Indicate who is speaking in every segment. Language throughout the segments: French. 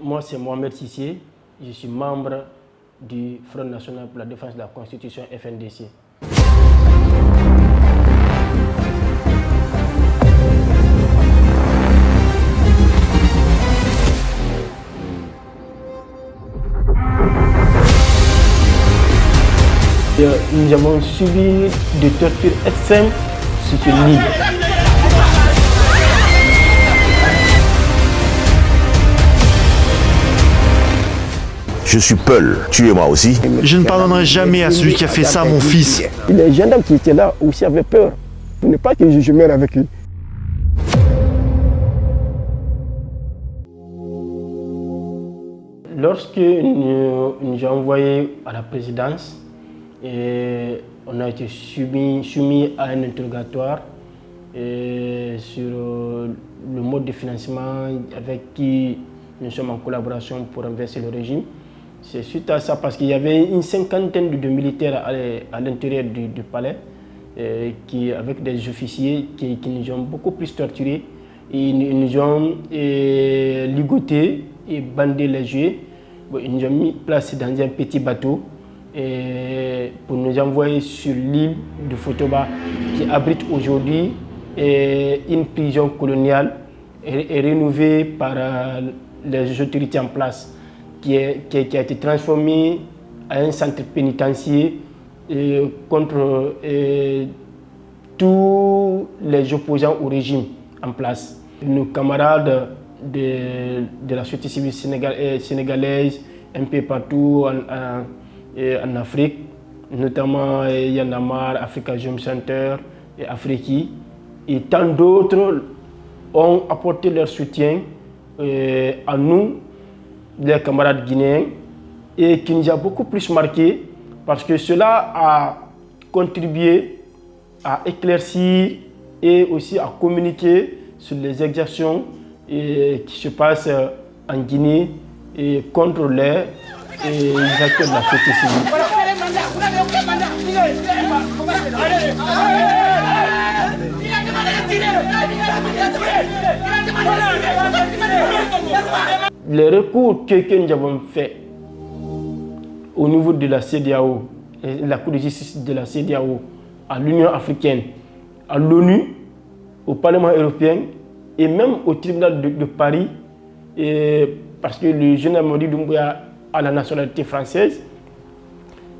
Speaker 1: Moi, c'est Mohamed Sissé. Je suis membre du Front National pour la Défense de la Constitution, FNDC. Nous avons subi des tortures extrêmes sur l'île.
Speaker 2: Je suis Peul, tuez-moi aussi.
Speaker 3: Je ne pardonnerai jamais à celui qui a fait ça à mon fils.
Speaker 4: Les gendarmes qui étaient là aussi avaient peur. Pour ne pas que je meure avec lui.
Speaker 1: Lorsque nous avons envoyé à la présidence, on a été soumis à un interrogatoire sur le mode de financement avec qui nous sommes en collaboration pour renverser le régime. C'est suite à ça, parce qu'il y avait une cinquantaine de militaires à l'intérieur du palais, avec des officiers qui nous ont beaucoup plus torturés. Ils nous ont ligotés et bandé les yeux. Ils nous ont mis place dans un petit bateau pour nous envoyer sur l'île de Fotoba, qui abrite aujourd'hui une prison coloniale et rénovée par les autorités en place, qui a été transformée en un centre pénitentiaire contre tous les opposants au régime en place. Nos camarades de la société civile sénégalaise, un peu partout en Afrique, notamment Y'en a marre, Africa Jom Center et Afriki, et tant d'autres ont apporté leur soutien à nous, les camarades guinéens, et qui nous a beaucoup plus marqué parce que cela a contribué à éclaircir et aussi à communiquer sur les exactions qui se passent en Guinée et contre les acteurs de la société civile. Les recours que nous avons faits au niveau de la CEDEAO, la Cour de justice de la CEDEAO, à l'Union africaine, à l'ONU, au Parlement européen et même au tribunal de Paris, parce que le général Modi Doumbouya a la nationalité française,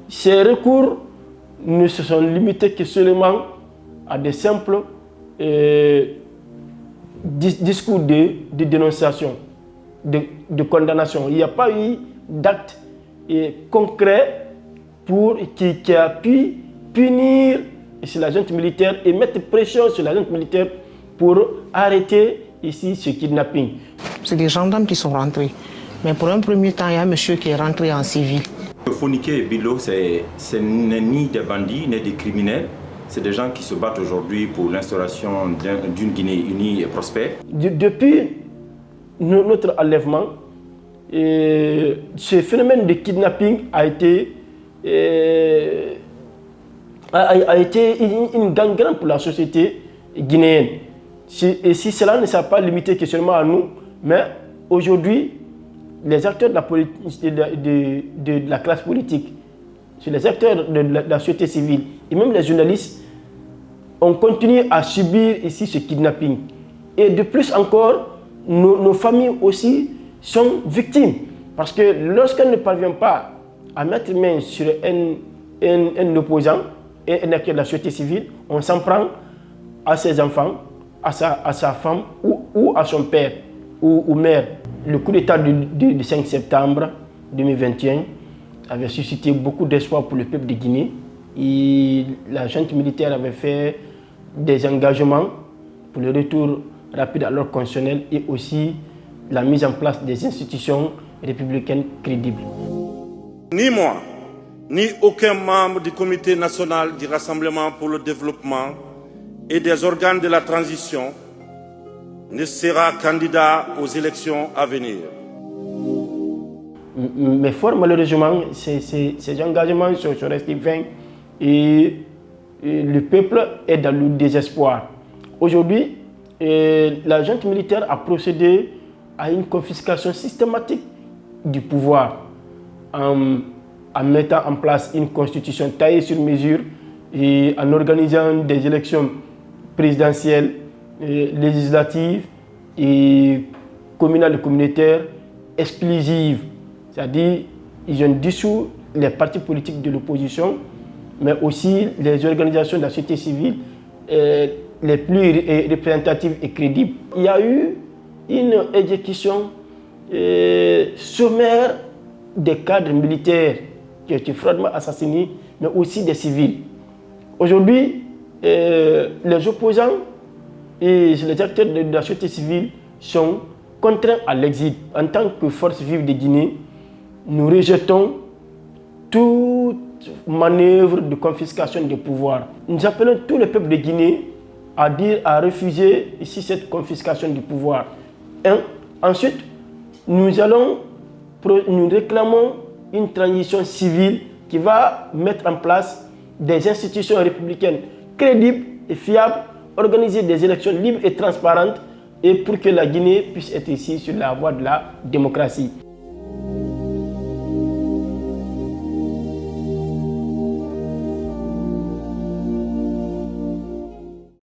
Speaker 1: ces recours ne se sont limités que seulement à des simples discours de dénonciation, de condamnation. Il n'y a pas eu d'acte concret qui a pu punir sur la junte militaire et mettre pression sur la junte militaire pour arrêter ici ce kidnapping.
Speaker 5: C'est des gendarmes qui sont rentrés. Mais pour un premier temps, il y a un monsieur qui est rentré en civil.
Speaker 6: Fonike et Bilo, ce n'est ni des bandits, ni des criminels. C'est des gens qui se battent aujourd'hui pour l'instauration d'une Guinée unie et prospère. Depuis
Speaker 1: notre enlèvement, ce phénomène de kidnapping a été une gangrène pour la société guinéenne. Et si cela ne s'est pas limité que seulement à nous, mais aujourd'hui, les acteurs de la classe politique, les acteurs de la société civile et même les journalistes ont continué à subir ici ce kidnapping. Et de plus encore, nos familles aussi sont victimes. Parce que lorsqu'on ne parvient pas à mettre main sur un opposant, un acteur de la société civile, on s'en prend à ses enfants, à sa femme ou à son père ou mère. Le coup d'État du 5 septembre 2021 avait suscité beaucoup d'espoir pour le peuple de Guinée. Et la junte militaire avait fait des engagements pour le retour rapide à l'ordre constitutionnel et aussi la mise en place des institutions républicaines crédibles.
Speaker 7: Ni moi, ni aucun membre du comité national du Rassemblement pour le développement et des organes de la transition ne sera candidat aux élections à venir.
Speaker 1: Mais fort malheureusement, ces engagements sont restés vains et le peuple est dans le désespoir. Aujourd'hui, la junte militaire a procédé à une confiscation systématique du pouvoir en mettant en place une constitution taillée sur mesure et en organisant des élections présidentielles, législatives et communales et communautaires exclusives. C'est-à-dire ils ont dissous les partis politiques de l'opposition, mais aussi les organisations de la société civile les plus représentatives et crédibles. Il y a eu une exécution sommaire des cadres militaires qui ont été froidement assassinés, mais aussi des civils. Aujourd'hui, les opposants et les acteurs de la société civile sont contraints à l'exil. En tant que force vive de Guinée, nous rejetons toute manœuvre de confiscation de pouvoir. Nous appelons tout le peuple de Guinée à refuser ici cette confiscation du pouvoir. Ensuite, nous réclamons une transition civile qui va mettre en place des institutions républicaines crédibles et fiables, organiser des élections libres et transparentes et pour que la Guinée puisse être ici sur la voie de la démocratie.